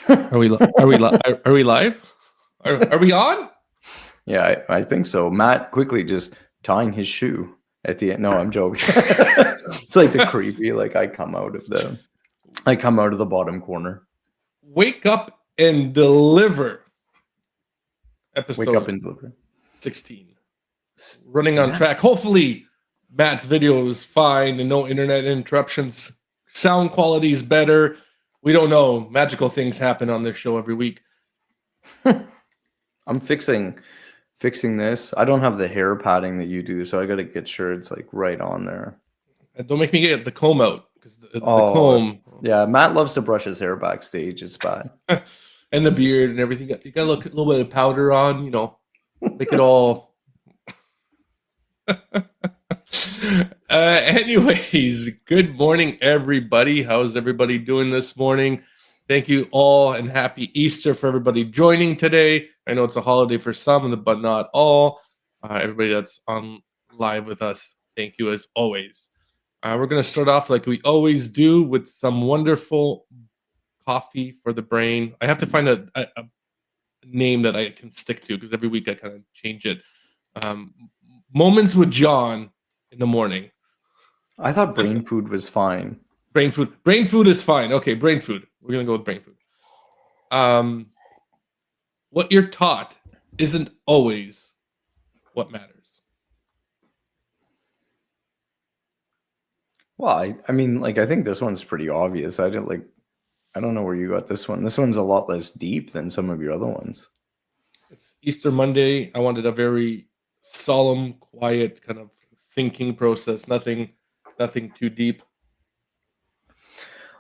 Are we are we live? Are we on? Yeah, I think so. Matt quickly just tying his shoe at the end. No, I'm joking. It's like the creepy, like I come out of the bottom corner. Wake up and deliver. Wake up Episode and deliver. 16. Running on Yeah. track. Hopefully Matt's video is fine and no internet interruptions. Sound quality is better. We don't know. Magical things happen on this show every week. I'm fixing this. I don't have the hair padding that you do, so I got to get sure it's like right on there. And don't make me get the comb out because the comb. Yeah, Matt loves to brush his hair backstage. It's bad. And the beard and everything. You got to look a little bit of powder on, make it all. Anyways, good morning, everybody. How's everybody doing this morning? Thank you all, and happy Easter for everybody joining today. I know it's a holiday for some, but not all. Everybody that's on live with us, thank you as always. We're going to start off like we always do with some wonderful coffee for the brain. I have to find a name that I can stick to because every week I kind of change it. Moments with John in the morning. I thought brain food was fine. Brain food is fine. Okay, brain food. We're gonna go with brain food. What you're taught isn't always what matters. Well, I mean, like, I think this one's pretty obvious. I don't know where you got this one. This one's a lot less deep than some of your other ones. It's Easter Monday. I wanted a very solemn, quiet kind of thinking process. Nothing too deep.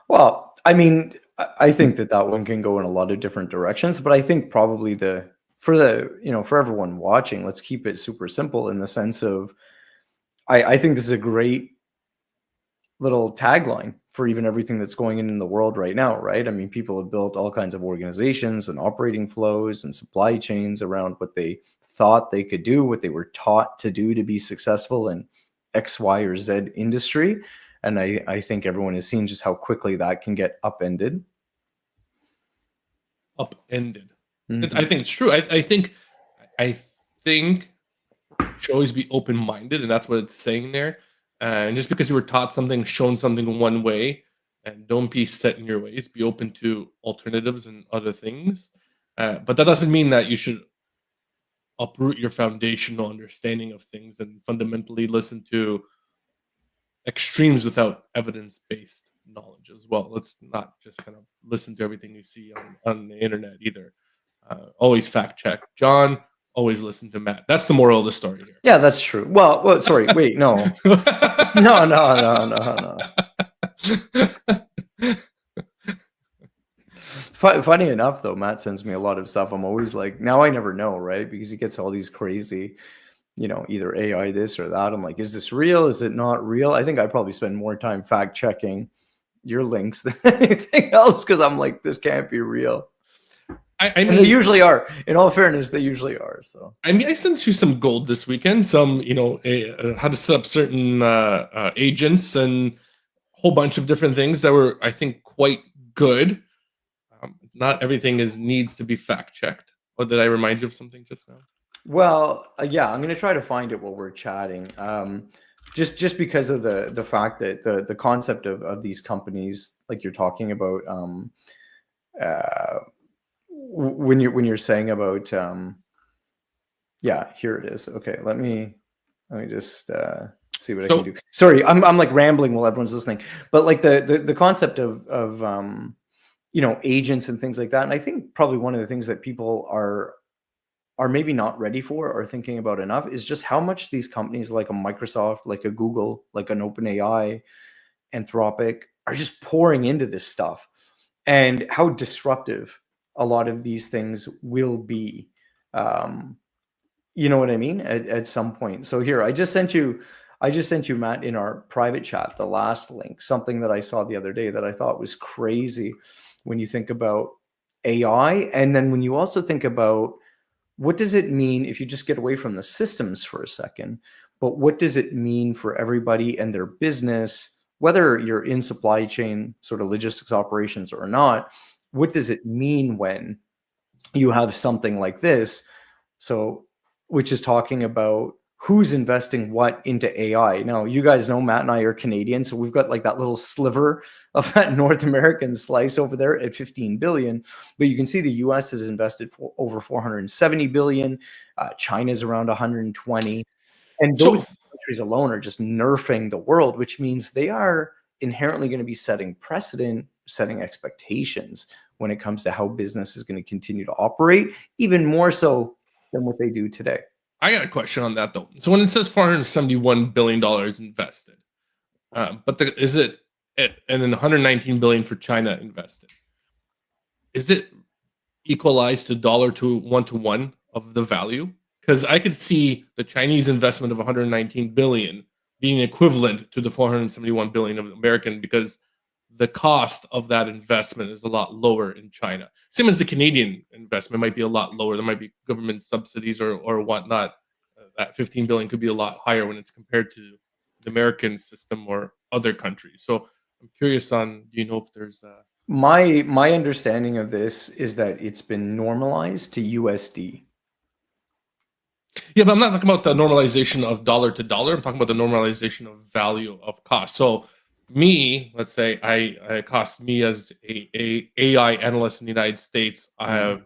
Well, I mean, I think that one can go in a lot of different directions, but I think probably for everyone watching, let's keep it super simple in the sense of, I think this is a great little tagline for even everything that's going in the world right now, right? I mean, people have built all kinds of organizations and operating flows and supply chains around what they thought they could do, what they were taught to do to be successful in X, Y, or Z industry. And I think everyone has seen just how quickly that can get upended. Mm-hmm. I think it's true. I think you should always be open-minded, and that's what it's saying there. And just because you were taught something, shown something one way, and don't be set in your ways, be open to alternatives and other things. But that doesn't mean that you should uproot your foundational understanding of things and fundamentally listen to extremes without evidence-based knowledge as well. Let's not just kind of listen to everything you see on the internet either. Always fact check. John, always listen to Matt. That's the moral of the story here. Yeah, that's true. Well, sorry, wait, no. No. Funny enough, though, Matt sends me a lot of stuff. I'm always like, now I never know, right? Because he gets all these crazy, either AI this or that. I'm like, is this real? Is it not real? I think I probably spend more time fact checking your links than anything else because I'm like, this can't be real. I mean, they usually are. In all fairness, they usually are. So I mean, I sent you some gold this weekend. Some, how to set up certain agents and a whole bunch of different things that were, I think, quite good. Not everything needs to be fact checked. Or did I remind you of something just now? Well, yeah, I'm going to try to find it while we're chatting. Just because of the fact that the concept of these companies, like you're talking about, when you're saying about, yeah, here it is. Okay, let me just see what I can do. Sorry, I'm like rambling while everyone's listening, but like the concept of agents and things like that. And I think probably one of the things that people are maybe not ready for or thinking about enough is just how much these companies like a Microsoft, like a Google, like an OpenAI, Anthropic are just pouring into this stuff, and how disruptive a lot of these things will be. You know what I mean? At some point. So here, I just sent you, Matt, in our private chat, the last link, something that I saw the other day that I thought was crazy when you think about AI. And then when you also think about what does it mean if you just get away from the systems for a second, but what does it mean for everybody and their business, whether you're in supply chain sort of logistics operations or not, what does it mean when you have something like this? So, which is talking about who's investing what into AI. Now, you guys know Matt and I are Canadian, so we've got like that little sliver of that North American slice over there at 15 billion. But you can see the US has invested for over 470 billion. China's around 120. And those So countries alone are just nerfing the world, which means they are inherently going to be setting precedent, setting expectations when it comes to how business is going to continue to operate, even more so than what they do today. I got a question on that though. So when it says $471 billion invested, but is it and then 119 billion for China invested? Is it equalized to dollar to one of the value? Because I could see the Chinese investment of 119 billion being equivalent to the 471 billion of American, because the cost of that investment is a lot lower in China. Same as the Canadian investment might be a lot lower. There might be government subsidies or whatnot. That 15 billion could be a lot higher when it's compared to the American system or other countries. So I'm curious on, do you know if there's My understanding of this is that it's been normalized to USD. Yeah, but I'm not talking about the normalization of dollar to dollar. I'm talking about the normalization of value of cost. So me, let's say I cost me as a AI analyst in the United States, I have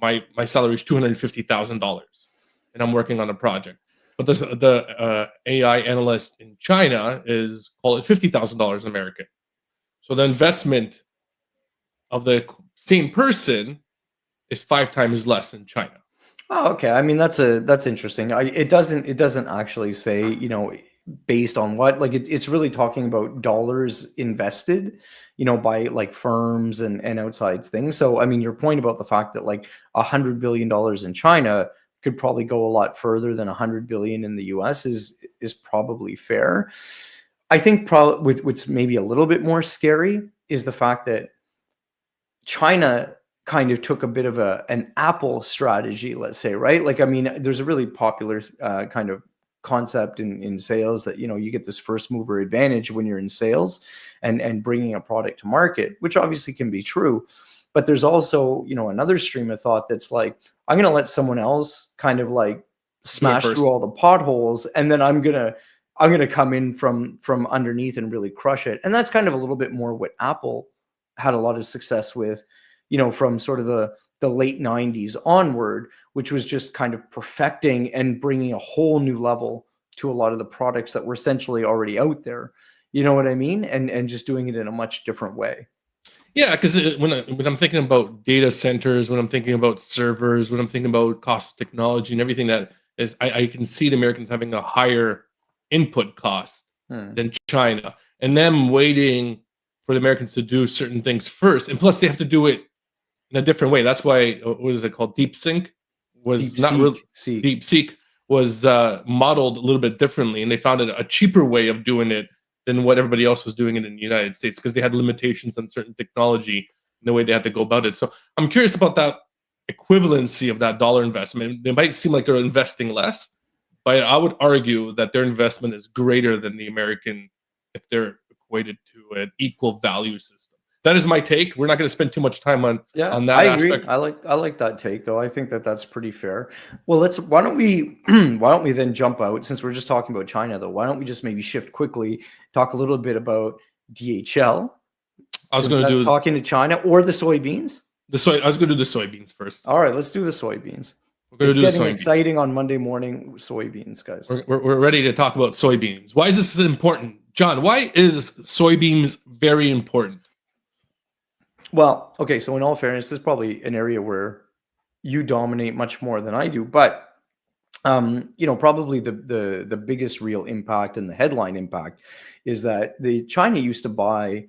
my salary is $250,000 and I'm working on a project. But the AI analyst in China is, call it $50,000 American. So the investment of the same person is 5 times less in China. Oh, okay. I mean, that's interesting. It doesn't actually say, you know, based on what, like it's really talking about dollars invested, you know, by like firms and outside things. So, I mean, your point about the fact that like $100 billion in China could probably go a lot further than 100 billion in the US is probably fair. I think probably with what's maybe a little bit more scary is the fact that China kind of took a bit of an Apple strategy, let's say, right? Like, I mean, there's a really popular kind of concept in sales that, you know, you get this first mover advantage when you're in sales and bringing a product to market, which obviously can be true. But there's also, you know, another stream of thought that's like, I'm going to let someone else kind of like smash through all the potholes, and then I'm gonna come in from underneath and really crush it. And that's kind of a little bit more what Apple had a lot of success with, you know, from sort of the late 90s onward, which was just kind of perfecting and bringing a whole new level to a lot of the products that were essentially already out there. You know what I mean? And just doing it in a much different way. Yeah, because when I'm thinking about data centers, when I'm thinking about servers, when I'm thinking about cost of technology and everything that is, I can see the Americans having a higher input cost Hmm. than China, and them waiting for the Americans to do certain things first, and plus they have to do it in a different way. That's why what is it called? DeepSync Deep was not real. seek. DeepSeek was modeled a little bit differently, and they found a cheaper way of doing it than what everybody else was doing it in the United States, because they had limitations on certain technology and the way they had to go about it. So I'm curious about that equivalency of that dollar investment. They might seem like they're investing less, but I would argue that their investment is greater than the American if they're equated to an equal value system. That is my take. We're not going to spend too much time Yeah, on I that agree. aspect. I like that take though. I think that that's pretty fair. Well, why don't we why don't we then jump out, since we're just talking about China though? Why don't we just maybe shift quickly, talk a little bit about DHL, I was since going to that's do talking to China, or the soybeans? I was going to do the soybeans first. All right, let's do the soybeans. We're going It's to do the getting soybeans. exciting on Monday morning, soybeans, guys. We're ready to talk about soybeans. Why is this important, John? Why is soybeans very important? Well, okay, so in all fairness, this is probably an area where you dominate much more than I do, but you know, probably the biggest real impact and the headline impact is that the China used to buy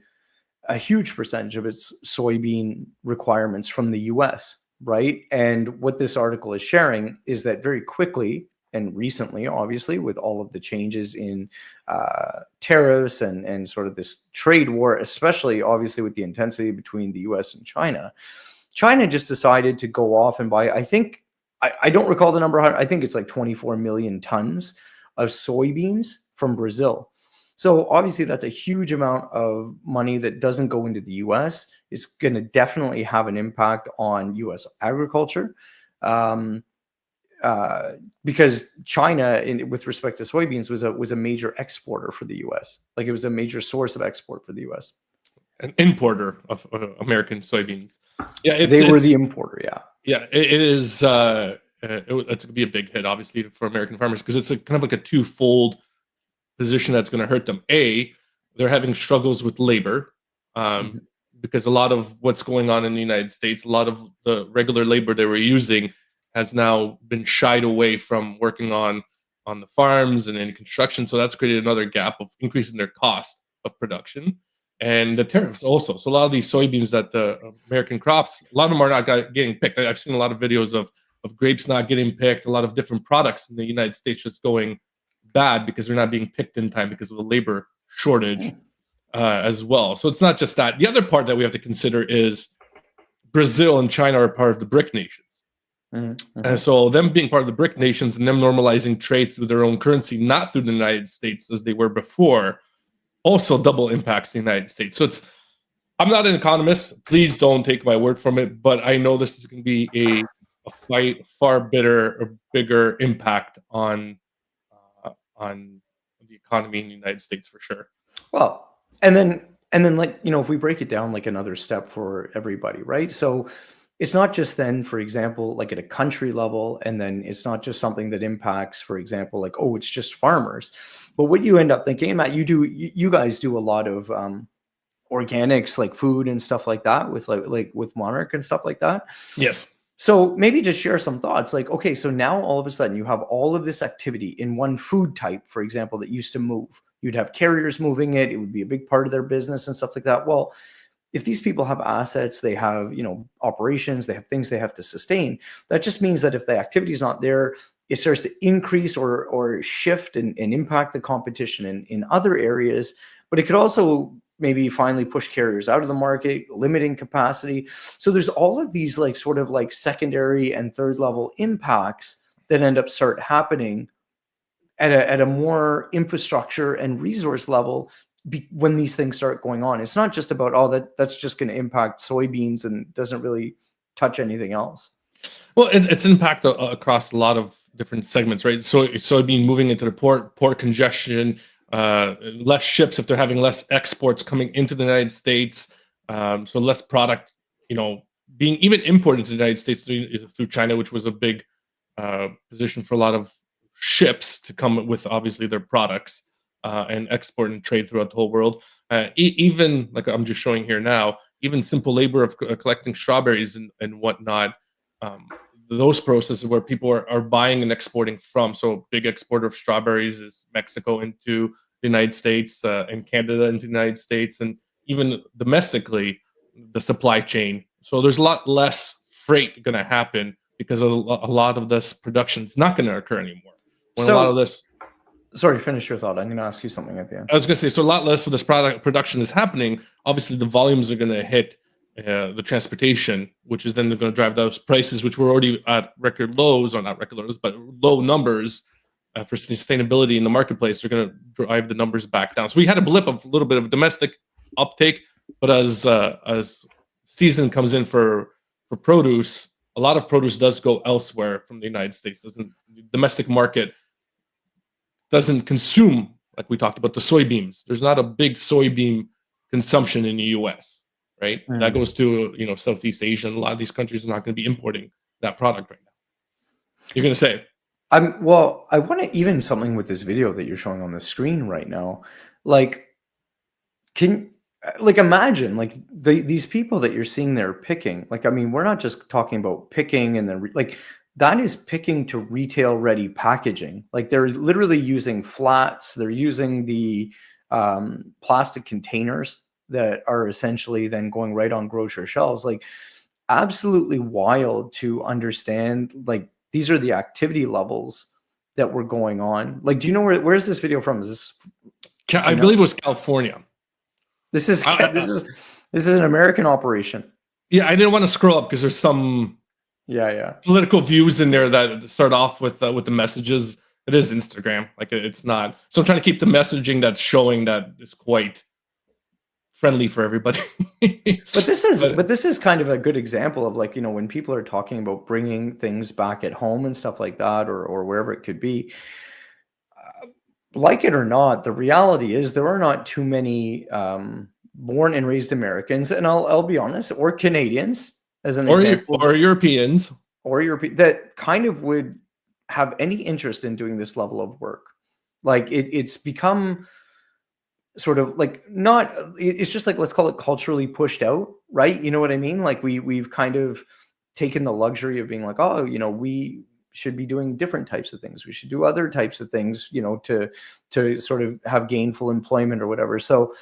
a huge percentage of its soybean requirements from the US, right? And what this article is sharing is that very quickly and recently, obviously, with all of the changes in tariffs and sort of this trade war, especially obviously with the intensity between the US and China, China just decided to go off and buy, I think, I don't recall the number, I think it's like 24 million tons of soybeans from Brazil. So obviously that's a huge amount of money that doesn't go into the US. It's going to definitely have an impact on US agriculture. Um, uh, because China, with respect to soybeans, was a major exporter for the U.S. Like it was a major source of export for the U.S. An importer of American soybeans. Yeah, They were the importer. Yeah, yeah, it is. It's going to be a big hit, obviously, for American farmers because it's kind of like a twofold position that's going to hurt them. A, they're having struggles with labor um, because a lot of what's going on in the United States, a lot of the regular labor they were using has now been shied away from working on the farms and in construction. So that's created another gap of increasing their cost of production. And the tariffs also. So a lot of these soybeans that the American crops, a lot of them are not getting picked. I've seen a lot of videos of grapes not getting picked, a lot of different products in the United States just going bad because they're not being picked in time because of the labor shortage as well. So it's not just that. The other part that we have to consider is Brazil and China are part of the BRIC nations. And so them being part of the BRIC nations and them normalizing trade through their own currency, not through the United States as they were before, also double impacts the United States. So I'm not an economist. Please don't take my word from it. But I know this is going to be a far bigger impact on the economy in the United States for sure. Well, and then like, if we break it down like another step for everybody, right? So it's not just then, for example, like at a country level, and then it's not just something that impacts, for example, like, oh, it's just farmers. But what you end up thinking, Matt, you guys do a lot of organics, like food and stuff like that with like with Monarch and stuff like that. Yes. So maybe just share some thoughts like, okay, so now all of a sudden you have all of this activity in one food type, for example, that used to move. You'd have carriers moving it. It would be a big part of their business and stuff like that. Well, if these people have assets, they have, operations, they have things they have to sustain. That just means that if the activity is not there, it starts to increase or shift and impact the competition in other areas. But it could also maybe finally push carriers out of the market, limiting capacity. So there's all of these like sort of like secondary and third level impacts that end up start happening at a more infrastructure and resource level when these things start going on. It's not just about, that's just going to impact soybeans and doesn't really touch anything else. Well, it's impact across a lot of different segments, right? So soybean moving into the port congestion, less ships if they're having less exports coming into the United States, so less product, being even imported to the United States through China, which was a big position for a lot of ships to come with obviously their products and export and trade throughout the whole world. Even like I'm just showing here now, even simple labor of collecting strawberries and whatnot. Those processes where people are buying and exporting from. So big exporter of strawberries is Mexico into the United States and Canada into the United States, and even domestically, the supply chain. So there's a lot less freight going to happen because a lot of this production is not going to occur anymore. When a lot of this... Sorry, finish your thought. I'm going to ask you something at the end. I was going to say, so a lot less of this production is happening. Obviously, the volumes are going to hit the transportation, which is then going to drive those prices, which were already at record lows, or not record lows, but low numbers for sustainability in the marketplace. They're going to drive the numbers back down. So we had a blip of a little bit of domestic uptake, but as season comes in for produce, a lot of produce does go elsewhere from the United States. The domestic market doesn't consume, like we talked about, the soybeans. There's not a big soybean consumption in the U.S., right? That goes to Southeast Asia, and a lot of these countries are not going to be importing that product right now. You're going to say? I want to even something with this video that you're showing on the screen right now. Like, imagine like these people that you're seeing there picking. Like, I mean, we're not just talking about picking and then that is picking to retail ready packaging. Like they're literally using flats. They're using the plastic containers that are essentially then going right on grocery shelves. Like absolutely wild to understand. Like these are the activity levels that were going on. Like, do you know where's this video from? Is this? I believe it was California. This is an American operation. Yeah, I didn't want to scroll up because there's some political views in there that start off with the messages It is Instagram. Like it's not. So I'm trying to keep the messaging that's showing that is quite friendly for everybody. But this is But but this is kind of a good example of, like, when people are talking about bringing things back at home and stuff like that, or wherever it could be, like it or not, the reality is there are not too many born and raised Americans, and I'll be honest, or Canadians as an example, or Europeans. or European, that kind of would have any interest in doing this level of work. Like it's become sort of like, not, it's just like, let's call it culturally pushed out, right? You know what I mean? Like we've kind of taken the luxury of being like, oh, we should be doing different types of things, we should do other types of things, to sort of have gainful employment or whatever. So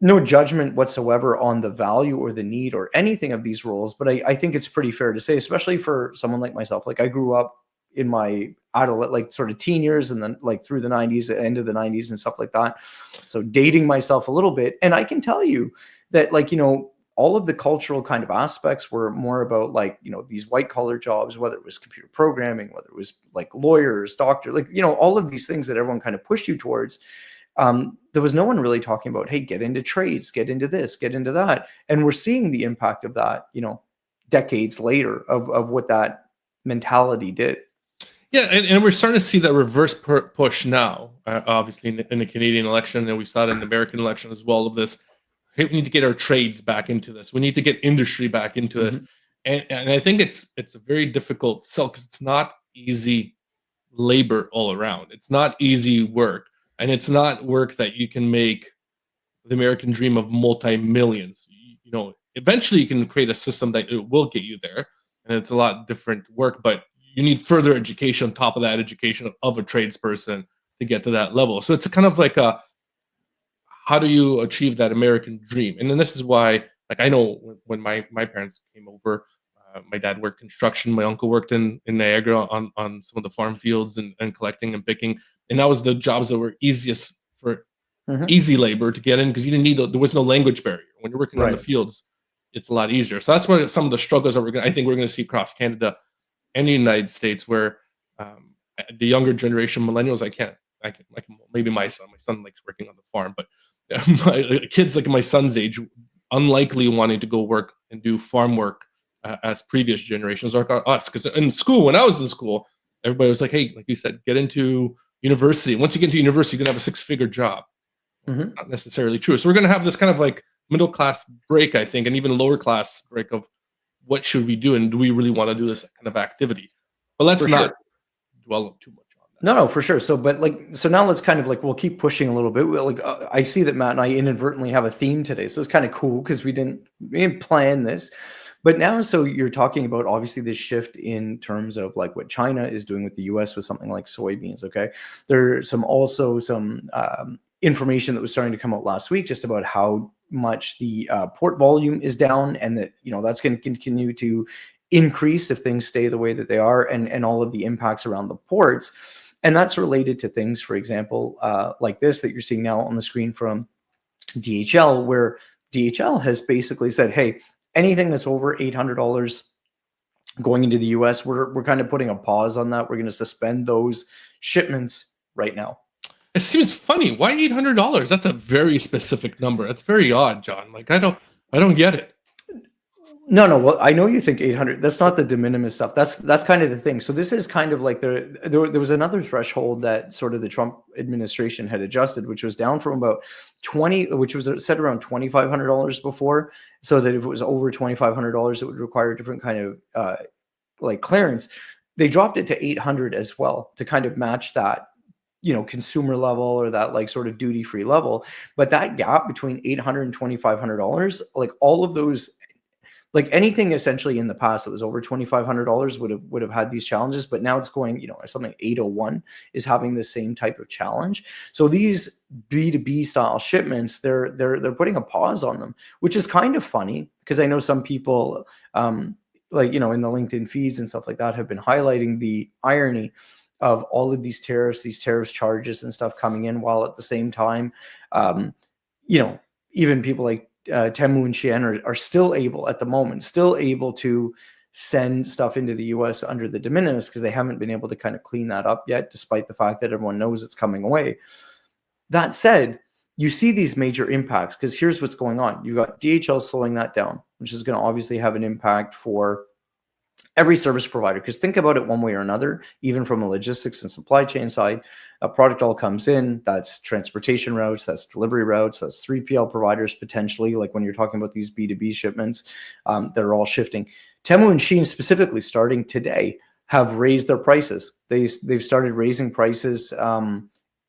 no judgment whatsoever on the value or the need or anything of these roles, but I think it's pretty fair to say, especially for someone like myself, like I grew up in my adult, like sort of teen years, and then like through the 90s, the end of the 90s and stuff like that. So dating myself a little bit, and I can tell you that, like, all of the cultural kind of aspects were more about, like, these white collar jobs, whether it was computer programming, whether it was like lawyers, doctor, like, all of these things that everyone kind of pushed you towards. There was no one really talking about, hey, get into trades, get into this, get into that. And we're seeing the impact of that, decades later, of what that mentality did. Yeah, and we're starting to see that reverse push now. Obviously, in the Canadian election, and we saw it in the American election as well. Of this, hey, we need to get our trades back into this. We need to get industry back into this. And I think it's a very difficult sell, because it's not easy labor all around. It's not easy work, and it's not work that you can make the American dream of multi-millions. Eventually you can create a system that it will get you there, and it's a lot different work, but you need further education on top of that education of a tradesperson to get to that level. So it's kind of like how do you achieve that American dream? And then this is why, like, I know when my parents came over, my dad worked construction, my uncle worked in Niagara on some of the farm fields, and collecting and picking, and that was the jobs that were easiest for easy labor to get in, because you didn't need there was no language barrier. When you're working on the fields, it's a lot easier. So that's what some of the struggles that I think we're going to see across Canada and the United States, where the younger generation, millennials, I can maybe my son likes working on the farm, but my kids like my son's age unlikely wanting to go work and do farm work as previous generations or us. Because in school, when I was in school, everybody was like, hey, like you said, get into university. Once you get into university, you're gonna have a 6-figure job. Not necessarily true. So we're going to have this kind of like middle class break, I think, and even lower class break of what should we do, and do we really want to do this kind of activity? But let's not dwell too much on that. No, for sure. So now let's kind of like, we'll keep pushing a little bit. I see that Matt and I inadvertently have a theme today, so it's kind of cool because we didn't plan this. But now, so you're talking about obviously this shift in terms of like what China is doing with the US with something like soybeans. Okay, there's also some information that was starting to come out last week just about how much the port volume is down, and that that's going to continue to increase if things stay the way that they are, and all of the impacts around the ports. And that's related to things, for example, like this that you're seeing now on the screen from DHL, where DHL has basically said, hey, anything that's over $800 going into the US, we're kind of putting a pause on that. We're going to suspend those shipments right now. It seems funny. Why $800? That's a very specific number. That's very odd, John. Like I don't get it. No. Well, I know you think 800. That's not the de minimis stuff. That's kind of the thing. So this is kind of like there was another threshold that sort of the Trump administration had adjusted, which was down from about 20, which was set around $2,500 before. So that if it was over $2,500, it would require a different kind of like clearance. They dropped it to 800 as well to kind of match that, consumer level, or that like sort of duty free level. But that gap between $800 and $2,500, like all of those, like anything essentially in the past that was over $2,500 would have had these challenges, but now it's going, something 801 is having the same type of challenge. So these B2B style shipments, they're putting a pause on them, which is kind of funny, because I know some people, like, in the LinkedIn feeds and stuff like that, have been highlighting the irony of all of these tariffs charges and stuff coming in, while at the same time, even people like Temu and Shein are still able at the moment, to send stuff into the US under the de minimis because they haven't been able to kind of clean that up yet, despite the fact that everyone knows it's coming away. That said, you see these major impacts because here's what's going on. You've got DHL slowing that down, which is going to obviously have an impact for every service provider, because think about it one way or another, even from a logistics and supply chain side, a product all comes in, that's transportation routes, that's delivery routes, that's 3PL providers potentially, like when you're talking about these B2B shipments, they're all shifting. Temu and Shein specifically starting today have raised their prices. They've started raising prices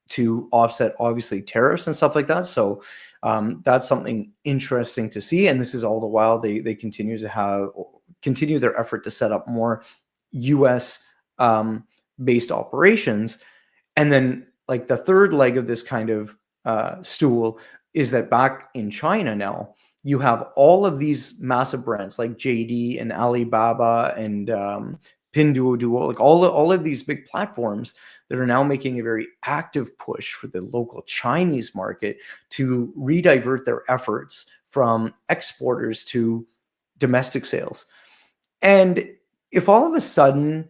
to offset obviously tariffs and stuff like that. So that's something interesting to see. And this is all the while they continue their effort to set up more US based operations. And then like the third leg of this kind of stool is that back in China now, you have all of these massive brands like JD and Alibaba and Pinduoduo, like all of these big platforms that are now making a very active push for the local Chinese market to redivert their efforts from exporters to domestic sales. And if all of a sudden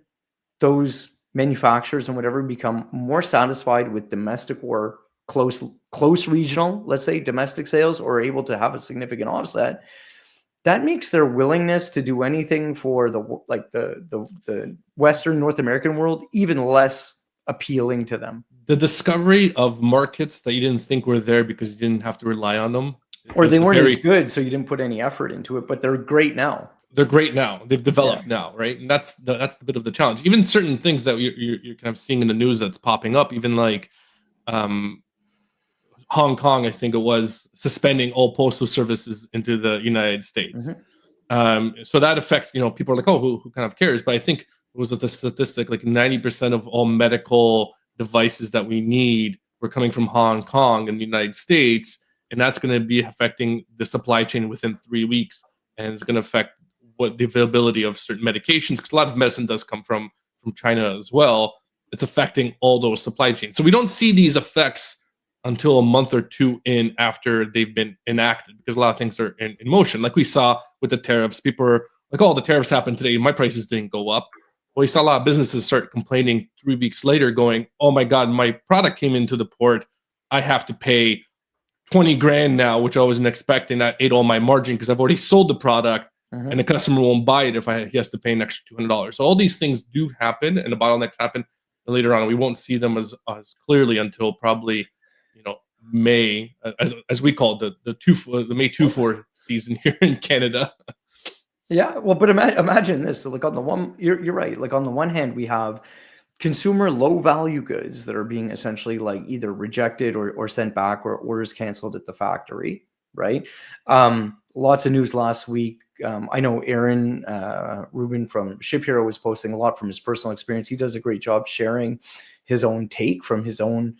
those manufacturers and whatever become more satisfied with domestic or close regional, let's say domestic sales, or are able to have a significant offset, that makes their willingness to do anything for the Western North American world even less appealing to them. The discovery of markets that you didn't think were there because you didn't have to rely on them, or they weren't as good, so you didn't put any effort into it, but they're great now. They're great now. They've developed now, right? And that's the bit of the challenge. Even certain things that you're kind of seeing in the news that's popping up, even like Hong Kong, I think it was, suspending all postal services into the United States. Mm-hmm. So that affects, people are like, oh, who kind of cares? But I think it was the statistic, like 90% of all medical devices that we need were coming from Hong Kong and the United States. And that's going to be affecting the supply chain within 3 weeks. And it's going to affect the availability of certain medications, because a lot of medicine does come from China as well. It's affecting all those supply chains. So we don't see these effects until a month or two in after they've been enacted, because a lot of things are in motion. Like we saw with the tariffs, people are like, oh, the tariffs happened today, my prices didn't go up. Well, we saw a lot of businesses start complaining 3 weeks later going, oh my God, my product came into the port. I have to pay 20 grand now, which I wasn't expecting. That ate all my margin because I've already sold the product. And the customer won't buy it if he has to pay an extra $200. So all these things do happen, and the bottlenecks happen. And later on, we won't see them as clearly until probably, May, as we call it, the May 2-4 season here in Canada. Yeah, well, but imagine this. So, like on the one, you're right. Like on the one hand, we have consumer low value goods that are being essentially like either rejected or sent back, or orders canceled at the factory. Right. Lots of news last week. I know Aaron Rubin from Ship Hero was posting a lot from his personal experience. He does a great job sharing his own take from his own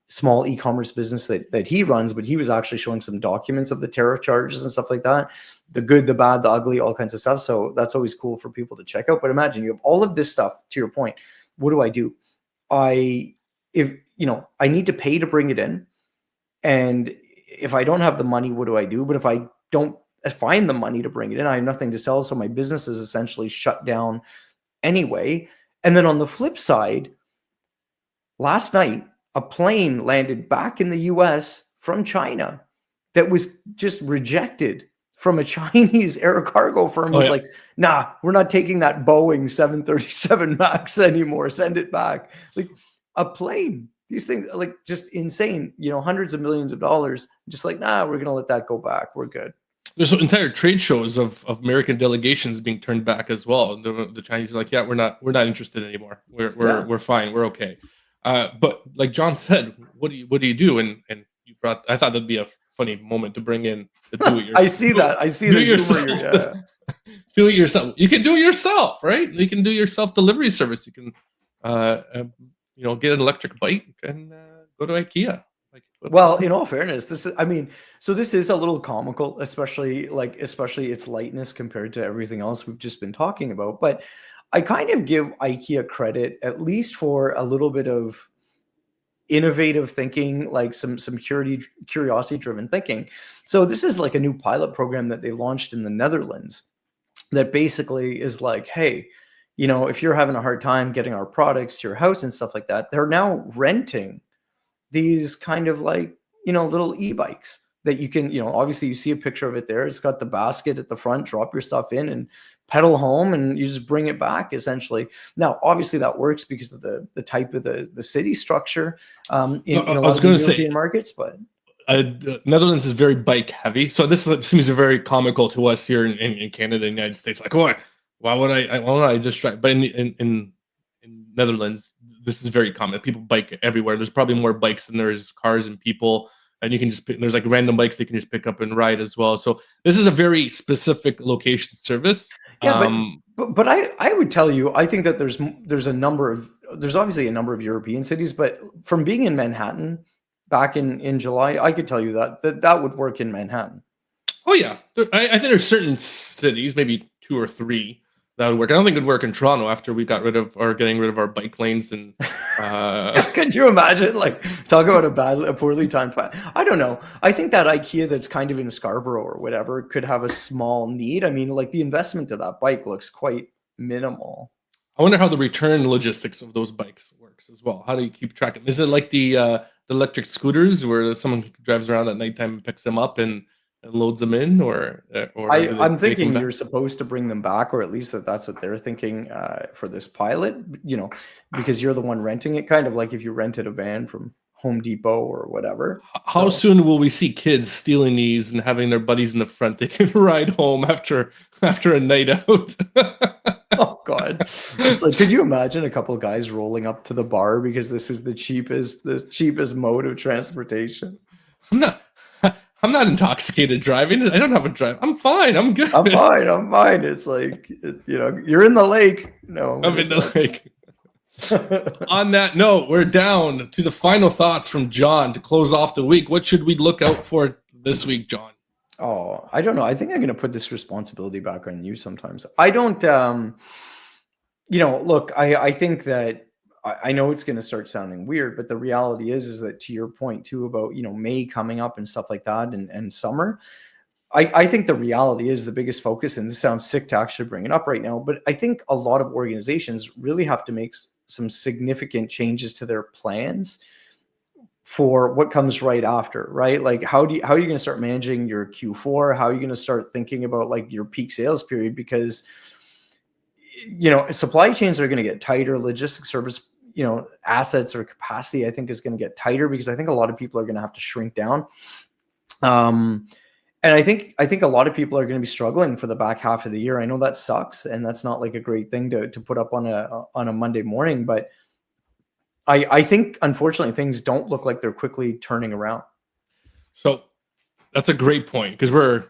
small e-commerce business that he runs, but he was actually showing some documents of the tariff charges and stuff like that, the good, the bad, the ugly, all kinds of stuff. So that's always cool for people to check out. But imagine you have all of this stuff. To your point, what do? I need to pay to bring it in, and if I don't have the money, what do? But if I don't find the money to bring it in, I have nothing to sell. So my business is essentially shut down anyway. And then on the flip side, last night, a plane landed back in the US from China that was just rejected from a Chinese air cargo firm. Was like, nah, we're not taking that Boeing 737 MAX anymore. Send it back. Like a plane. These things are like just insane, hundreds of millions of dollars. Just like, nah, we're going to let that go back. We're good. There's entire trade shows of American delegations being turned back as well. The Chinese are like, yeah, we're not interested anymore. We're fine. We're okay. But like John said, what do you do? And you brought, I thought that'd be a funny moment to bring in the do it yourself. I see do it yourself. Do it yourself. You can do it yourself, right? You can do your self delivery service. You can get an electric bike and go to IKEA. Well, in all fairness, this is a little comical, especially its lightness compared to everything else we've just been talking about. But I kind of give IKEA credit, at least for a little bit of innovative thinking, like some curiosity driven thinking. So this is like a new pilot program that they launched in the Netherlands. that basically is like, hey, if you're having a hard time getting our products to your house and stuff like that, they're now renting these kind of like, little e-bikes that you can, obviously you see a picture of it there. It's got the basket at the front, drop your stuff in and pedal home, and you just bring it back essentially. Now, obviously that works because of the type of the city structure in I a lot was of the going to European say, markets, but the Netherlands is very bike heavy, so this seems very comical to us here in Canada and United States. Like, why would why would I just try? But in Netherlands, this is very common. People bike everywhere. There's probably more bikes than there's cars and people, and you can just there's like random bikes they can just pick up and ride as well. So this is a very specific location service. yeah, but I would tell you, I think that there's obviously a number of European cities, but from being in Manhattan back in July, I could tell you that would work in Manhattan. Oh yeah, I think there's certain cities, maybe 2 or 3, that would work. I don't think it would work in Toronto after we got rid of or getting rid of our bike lanes and. Could you imagine, like, talk about a poorly timed plan? I don't know. I think that IKEA that's kind of in Scarborough or whatever could have a small need. I mean, like the investment of that bike looks quite minimal. I wonder how the return logistics of those bikes works as well. How do you keep track of? Is it like the electric scooters where someone drives around at nighttime and picks them up and loads them in, or do they I'm take them thinking back? you're supposed to bring them back, or at least that's what they're thinking for this pilot, because you're the one renting it, kind of like if you rented a van from Home Depot or whatever. How So, soon will we see kids stealing these and having their buddies in the front? They can ride home after a night out. oh God, it's like, could you imagine a couple of guys rolling up to the bar because this was the cheapest mode of transportation? I'm not. I'm not intoxicated driving. I don't have a drive. I'm fine. I'm good. I'm fine. I'm fine. It's like, you're in the lake. No, I'm in the lake. On that note, we're down to the final thoughts from John to close off the week. What should we look out for this week, John? Oh, I don't know. I think I'm going to put this responsibility back on you sometimes. I don't, look, I think that I know it's going to start sounding weird, but the reality is that, to your point too about, May coming up and stuff like that, and summer, I think the reality is the biggest focus, and this sounds sick to actually bring it up right now, but I think a lot of organizations really have to make some significant changes to their plans for what comes right after, right? Like, how are you going to start managing your Q4? How are you going to start thinking about like your peak sales period? Because, supply chains are going to get tighter. Logistics service, assets or capacity, I think, is going to get tighter because I think a lot of people are going to have to shrink down. And I think a lot of people are going to be struggling for the back half of the year. I know that sucks, and that's not like a great thing to put up on a Monday morning, but I think, unfortunately, things don't look like they're quickly turning around. So that's a great point, because we're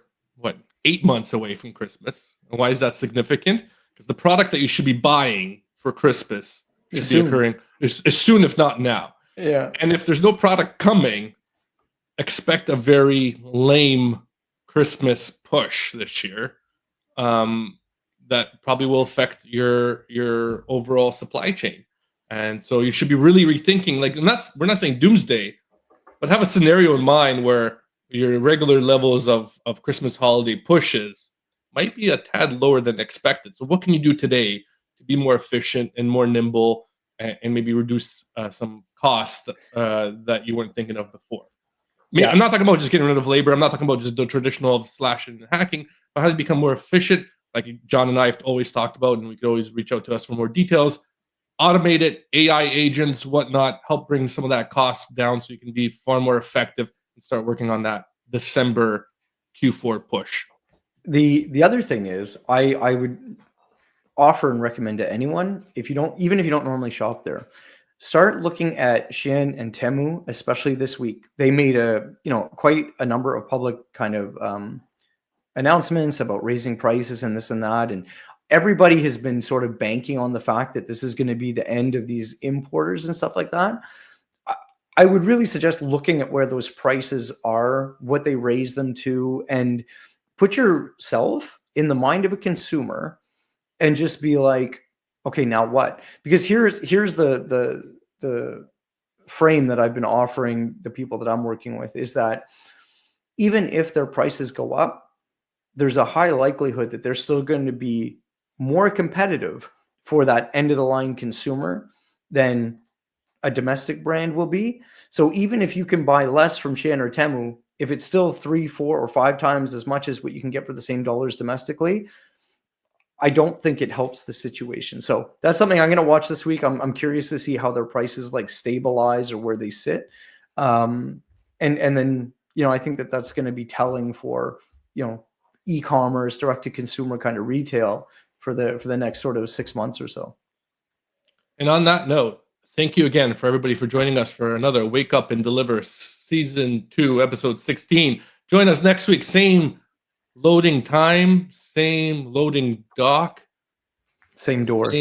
8 months away from Christmas. And why is that significant? Because the product that you should be buying for Christmas should be occurring as soon, if not now. Yeah. And if there's no product coming, expect a very lame Christmas push this year. That probably will affect your overall supply chain. And so you should be really rethinking, like, and we're not saying doomsday, but have a scenario in mind where your regular levels of Christmas holiday pushes might be a tad lower than expected. So what can you do today to be more efficient and more nimble, and maybe reduce some costs that you weren't thinking of before? Yeah. I'm not talking about just getting rid of labor. I'm not talking about just the traditional slashing and hacking, but how to become more efficient, like John and I have always talked about, and we could always reach out to us for more details. Automate it, AI agents, whatnot, help bring some of that cost down so you can be far more effective and start working on that December Q4 push. The other thing is, I would offer and recommend to anyone, even if you don't normally shop there, start looking at Shein and Temu, especially this week. They made quite a number of public kind of announcements about raising prices and this and that, and everybody has been sort of banking on the fact that this is going to be the end of these importers and stuff like that. I would really suggest looking at where those prices are, what they raise them to, and put yourself in the mind of a consumer and just be like, okay, now what? Because here's the frame that I've been offering the people that I'm working with, is that even if their prices go up, there's a high likelihood that they're still going to be more competitive for that end of the line consumer than a domestic brand will be. So even if you can buy less from Shein or Temu, if it's still 3, 4, or 5 times as much as what you can get for the same dollars domestically, I don't think it helps the situation. So that's something I'm going to watch this week. I'm curious to see how their prices like stabilize or where they sit. And then, I think that that's going to be telling for, e-commerce, direct to consumer kind of retail for the next sort of 6 months or so. And on that note, thank you again for everybody for joining us for another Wake Up and Deliver Season 2, Episode 16. Join us next week. Same loading time, same loading dock, Same door.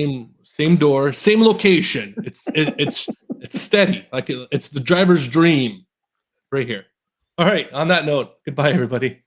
Same door, same location. It's steady. Like it's the driver's dream right here. All right. On that note, goodbye, everybody.